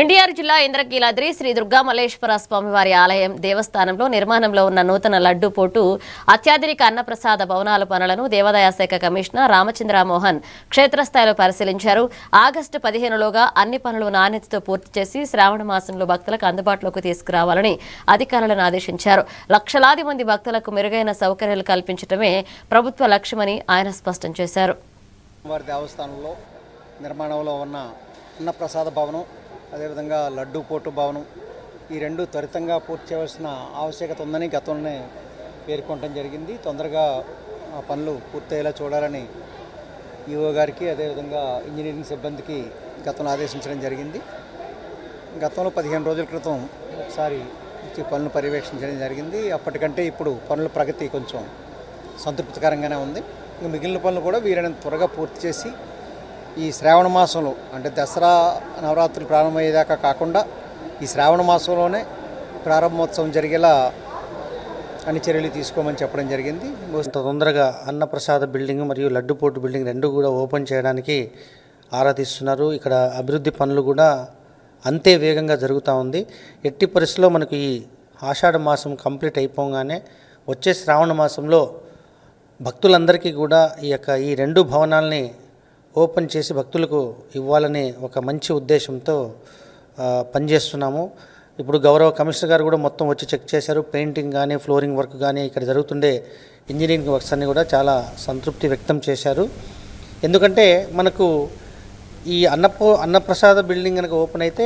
ఎన్టీఆర్ జిల్లా ఇంద్రకీలాద్రి శ్రీ దుర్గా మల్లేశ్వర స్వామివారి ఆలయం దేవస్థానంలో నిర్మాణంలో ఉన్న నూతన లడ్డు పోటు అత్యాధునిక అన్నప్రసాద భవనాల పనులను దేవాదాయ శాఖ కమిషనర్ రామచంద్ర మోహన్ క్షేత్రస్థాయిలో పరిశీలించారు. ఆగస్టు 15లోగా అన్ని పనులు నాణ్యతతో పూర్తి చేసి శ్రావణ మాసంలో భక్తులకు అందుబాటులోకి తీసుకురావాలని అధికారులను ఆదేశించారు. లక్షలాది మంది భక్తులకు మెరుగైన సౌకర్యాలు కల్పించడమే ప్రభుత్వ లక్ష్యమని ఆయన స్పష్టం చేశారు. దేవస్థానంలో నిర్మాణంలో ఉన్న అన్నప్రసాద భవనం, అదేవిధంగా లడ్డూ పోటు భవనం, ఈ రెండు త్వరితంగా పూర్తి చేయవలసిన ఆవశ్యకత ఉందని గతంలోనే పేర్కొనడం జరిగింది. తొందరగా ఆ పనులు పూర్తయ్యేలా చూడాలని ఈఓ గారికి, అదేవిధంగా ఇంజనీరింగ్ సిబ్బందికి గతంలో ఆదేశించడం జరిగింది. గతంలో 15 రోజుల క్రితం ఒకసారి పనులు పర్యవేక్షించడం జరిగింది. అప్పటికంటే ఇప్పుడు పనుల ప్రగతి కొంచెం సంతృప్తికరంగానే ఉంది. మిగిలిన పనులు కూడా వీలైనంత త్వరగా పూర్తి చేసి ఈ శ్రావణ మాసంలో, అంటే దసరా నవరాత్రులు ప్రారంభమయ్యేదాకా కాకుండా ఈ శ్రావణ మాసంలోనే ప్రారంభోత్సవం జరిగేలా అన్ని చర్యలు తీసుకోమని చెప్పడం జరిగింది. తొందరగా అన్నప్రసాద బిల్డింగ్ మరియు లడ్డుపోటు బిల్డింగ్ రెండు కూడా ఓపెన్ చేయడానికి ఆరా తీస్తున్నారు. ఇక్కడ అభివృద్ధి పనులు కూడా అంతే వేగంగా జరుగుతూ ఉంది. ఎట్టి పరిస్థితుల్లో మనకు ఈ ఆషాఢ మాసం కంప్లీట్ అయిపోగానే వచ్చే శ్రావణ మాసంలో భక్తులందరికీ కూడా ఈ రెండు భవనాల్ని ఓపెన్ చేసి భక్తులకు ఇవ్వాలని ఒక మంచి ఉద్దేశంతో పనిచేస్తున్నాము. ఇప్పుడు గౌరవ కమిషనర్ గారు కూడా మొత్తం వచ్చి చెక్ చేశారు. పెయింటింగ్ కానీ, ఫ్లోరింగ్ వర్క్ కానీ, ఇక్కడ జరుగుతుండే ఇంజనీరింగ్ వర్క్స్ అన్నీ కూడా చాలా సంతృప్తి వ్యక్తం చేశారు. ఎందుకంటే మనకు ఈ అన్నప్రసాద బిల్డింగ్ కనుక ఓపెన్ అయితే